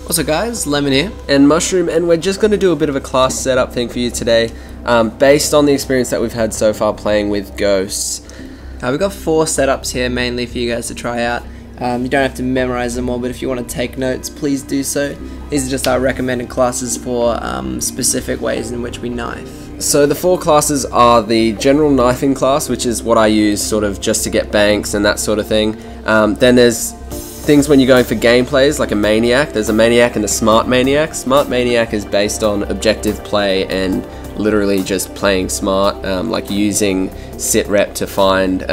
Also guys, Lemon here. And Mushroom, and we're just going to do a bit of a class setup thing for you today, based on the experience that we've had so far playing with Ghosts. We've got 4 setups here mainly for you guys to try out. You don't have to memorize them all, but if you want to take notes, please do so. These are just our recommended classes for specific ways in which we knife. So the 4 classes are the general knifing class, which is what I use sort of just to get banks and that sort of thing. Then there's things when you're going for gameplays, like a Maniac. There's a Maniac and a Smart Maniac. Smart Maniac is based on objective play and literally just playing smart, like using sit rep to find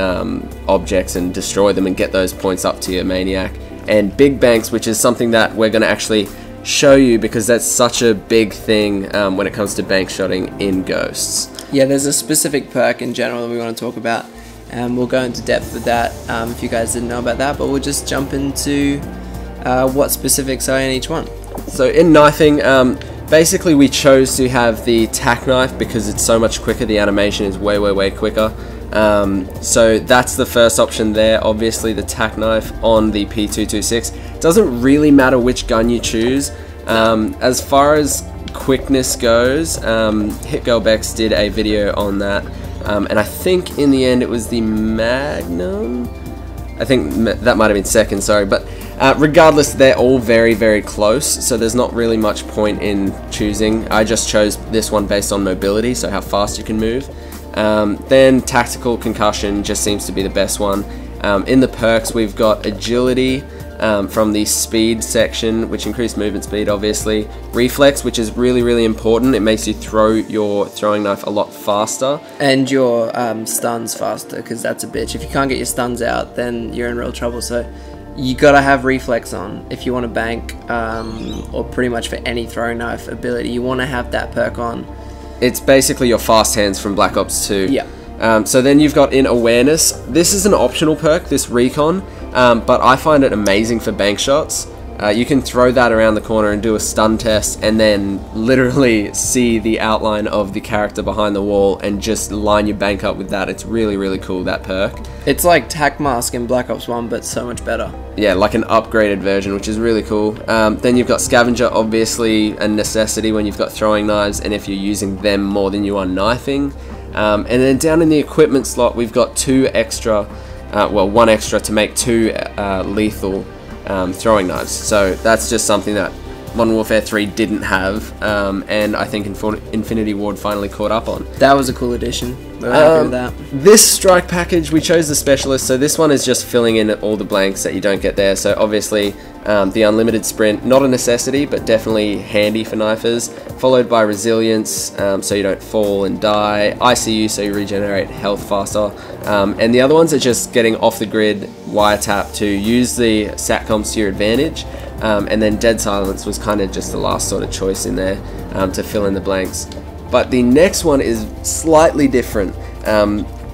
objects and destroy them and get those points up to your Maniac. And Big Banks, which is something that we're going to actually show you because that's such a big thing when it comes to bank shotting in Ghosts. Yeah, there's a specific perk in general that we want to talk about, and we'll go into depth with that if you guys didn't know about that, but we'll just jump into what specifics are in each one. So in knifing, basically we chose to have the tack knife because it's so much quicker. The animation is way quicker. So that's the first option there. Obviously the tack knife on the P226. Doesn't really matter which gun you choose. As far as quickness goes, Hit Girl Bex did a video on that, and I think in the end it was the Magnum. I think that might have been second, sorry, but regardless, they're all very close, so there's not really much point in choosing. I just chose this one based on mobility, so how fast you can move. Then Tactical Concussion just seems to be the best one. In the perks, we've got Agility from the speed section, which increased movement speed, obviously. Reflex, which is really important. It makes you throw your throwing knife a lot faster. And your stuns faster, because that's a bitch. If you can't get your stuns out, then you're in real trouble. So you gotta have Reflex on if you want to bank, or pretty much for any throwing knife ability. You want to have that perk on. It's basically your fast hands from Black Ops 2. Yeah. So then you've got in Awareness. This is an optional perk, this Recon, but I find it amazing for bank shots. You can throw that around the corner and do a stun test and then literally see the outline of the character behind the wall and just line your bank up with that. It's really cool, that perk. It's like Tac Mask in Black Ops 1, but so much better. Yeah, like an upgraded version, which is really cool. Then you've got Scavenger, obviously a necessity when you've got throwing knives and if you're using them more than you are knifing. And then down in the equipment slot, we've got 2 extra, well, 1 extra to make 2 lethal throwing knives. So that's just something that Modern Warfare 3 didn't have, and I think Infinity Ward finally caught up on. That was a cool addition. We're happy with that. This strike package, we chose the Specialist, so this one is just filling in all the blanks that you don't get there. So obviously the Unlimited Sprint, not a necessity, but definitely handy for knifers, followed by Resilience, so you don't fall and die, ICU, so you regenerate health faster, and the other ones are just getting off the grid, wiretap to use the SATCOMs to your advantage. And then Dead Silence was kind of just the last sort of choice in there to fill in the blanks. But the next one is slightly different.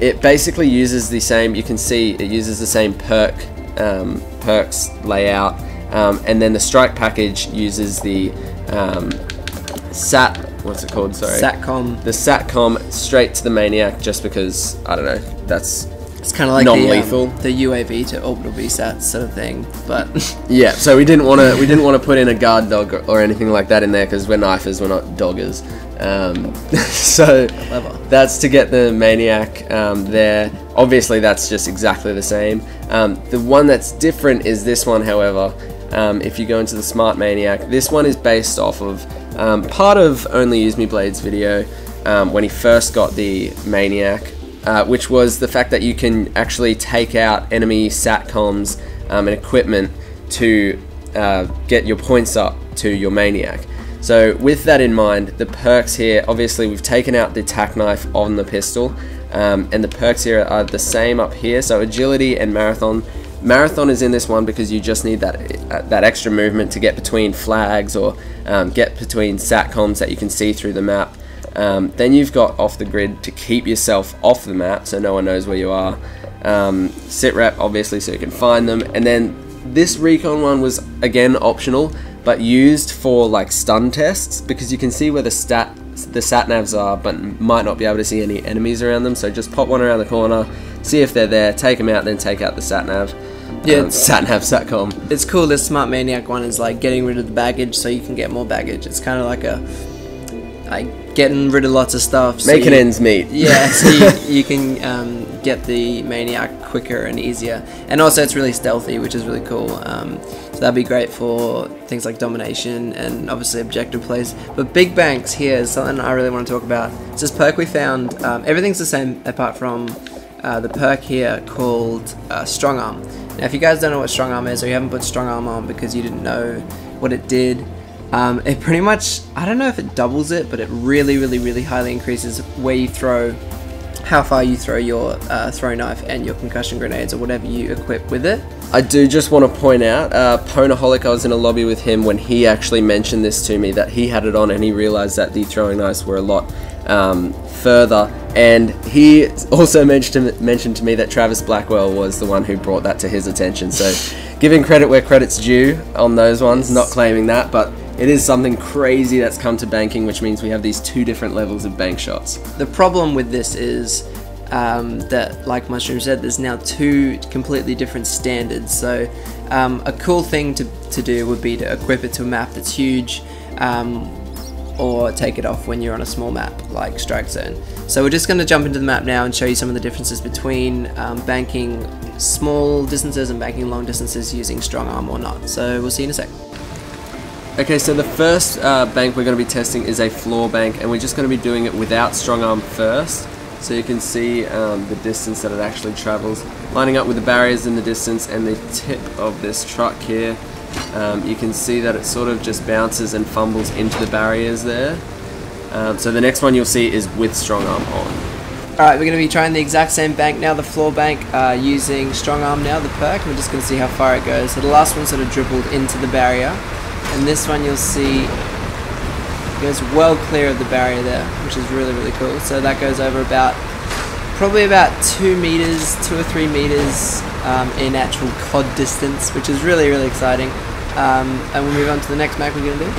It basically uses the same, you can see it uses the same perks layout, and then the strike package uses the what's it called? Sorry. SATCOM. The SATCOM straight to the Maniac, just because, I don't know, that's it's kind of like non-lethal. The UAV to orbital VSAT sort of thing, but yeah. So we didn't want to put in a guard dog or anything like that in there because we're knifers, we're not doggers. So that's to get the Maniac there. Obviously, that's just exactly the same. The one that's different is this one, however. If you go into the Smart Maniac, this one is based off of part of Only Use Me Blade's video when he first got the Maniac. Which was the fact that you can actually take out enemy SATCOMs and equipment to get your points up to your Maniac. So with that in mind, the perks here, obviously we've taken out the tack knife on the pistol, and the perks here are the same up here. So Agility and Marathon. Marathon is in this one because you just need that extra movement to get between flags or get between SATCOMs that you can see through the map. Then you've got Off the Grid to keep yourself off the map so no one knows where you are. Sit rep, obviously, so you can find them. And then this Recon one was again optional, but used for like stun tests because you can see where the sat navs are, but might not be able to see any enemies around them. So just pop one around the corner, see if they're there, take them out, then take out the sat-nav. Yeah, SatCom. It's cool. This Smart Maniac one is like getting rid of the baggage so you can get more baggage. It's kind of like getting rid of lots of stuff. So Making ends meet. Yeah, so you can get the Maniac quicker and easier. And also it's really stealthy, which is really cool. So that'd be great for things like domination and obviously objective plays. But big banks here is something I really want to talk about. It's this perk we found. Everything's the same apart from the perk here called Strong Arm. Now, if you guys don't know what Strong Arm is, or you haven't put Strong Arm on because you didn't know what it did, it pretty much, I don't know if it doubles it, but it really highly increases where you throw, how far you throw your throw knife and your concussion grenades or whatever you equip with it. I do just want to point out, Ponaholic, I was in a lobby with him when he actually mentioned this to me, that he had it on and he realized that the throwing knives were a lot further, and he also mentioned to me that Travis Blackwell was the one who brought that to his attention, so giving credit where credit's due on those ones, not claiming that, but it is something crazy that's come to banking, which means we have these two different levels of bank shots. The problem with this is that, like Mushroom said, there's now two completely different standards. So a cool thing to do would be to equip it to a map that's huge, or take it off when you're on a small map like Strike Zone. So we're just going to jump into the map now and show you some of the differences between banking small distances and banking long distances using Strong Arm or not. So we'll see you in a sec. Okay, so the first bank we're going to be testing is a floor bank, and we're just going to be doing it without Strong Arm first. So you can see the distance that it actually travels, lining up with the barriers in the distance and the tip of this truck here. You can see that it sort of just bounces and fumbles into the barriers there. So the next one you'll see is with Strong Arm on. Alright, we're going to be trying the exact same bank now, the floor bank, using Strong Arm now, the perk. We're just going to see how far it goes. So the last one sort of dribbled into the barrier, and this one you'll see goes well clear of the barrier there, which is really cool. So that goes over probably about 2 meters, 2 or 3 meters in actual CoD distance, which is really exciting. And we'll move on to the next map we're going to do.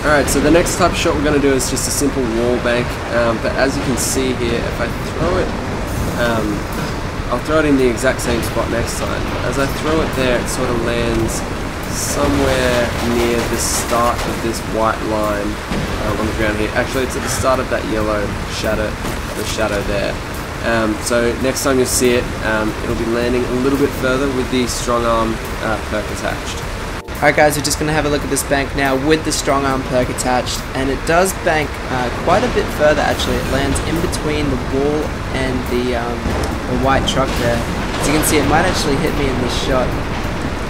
Alright, so the next type of shot we're going to do is just a simple wall bank, but as you can see here, if I throw it, I'll throw it in the exact same spot next time. As I throw it there, it sort of lands somewhere near the start of this white line on the ground here. Actually, it's at the start of that yellow shadow, the shadow there. So next time you'll see it, it'll be landing a little bit further with the Strong Arm perk attached. Alright guys, we're just going to have a look at this bank now with the Strong Arm perk attached, and it does bank quite a bit further actually. It lands in between the wall and the white truck there. As you can see, it might actually hit me in this shot.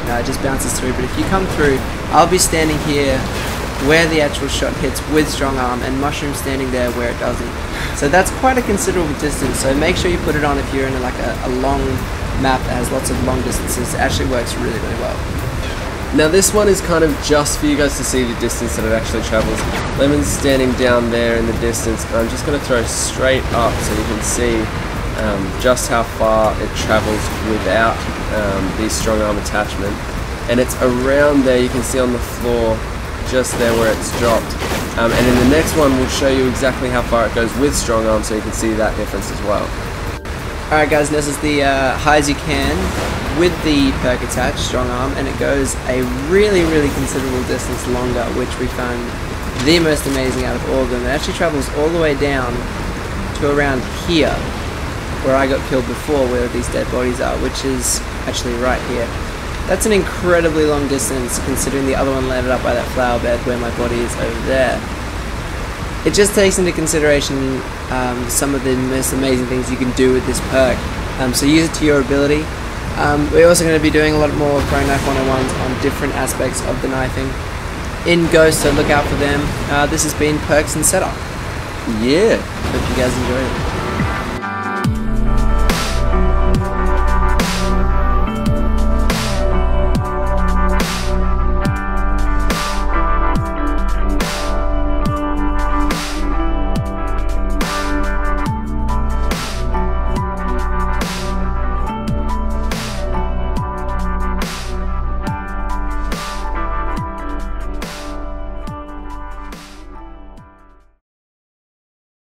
It just bounces through, but if you come through, I'll be standing here where the actual shot hits with Strong Arm, and Mushroom standing there where it doesn't. So that's quite a considerable distance, so make sure you put it on if you're in like a long map that has lots of long distances. It actually works really well. Now this one is kind of just for you guys to see the distance that it actually travels. Lemon's standing down there in the distance, and I'm just going to throw straight up so you can see just how far it travels without the Strong Arm attachment. And it's around there, you can see on the floor, just there where it's dropped. And in the next one we'll show you exactly how far it goes with Strong Arm so you can see that difference as well. Alright guys, this is the high as you can with the perk attached, Strong Arm, and it goes a really considerable distance longer, which we found the most amazing out of all of them. It actually travels all the way down to around here, where I got killed before, where these dead bodies are, which is actually right here. That's an incredibly long distance considering the other one landed up by that flower bed where my body is over there. It just takes into consideration some of the most amazing things you can do with this perk, so use it to your ability. We're also going to be doing a lot more throwing knife 101s on different aspects of the knifing in Ghost, so look out for them. This has been Perks and Setup. Yeah. Hope you guys enjoyed it.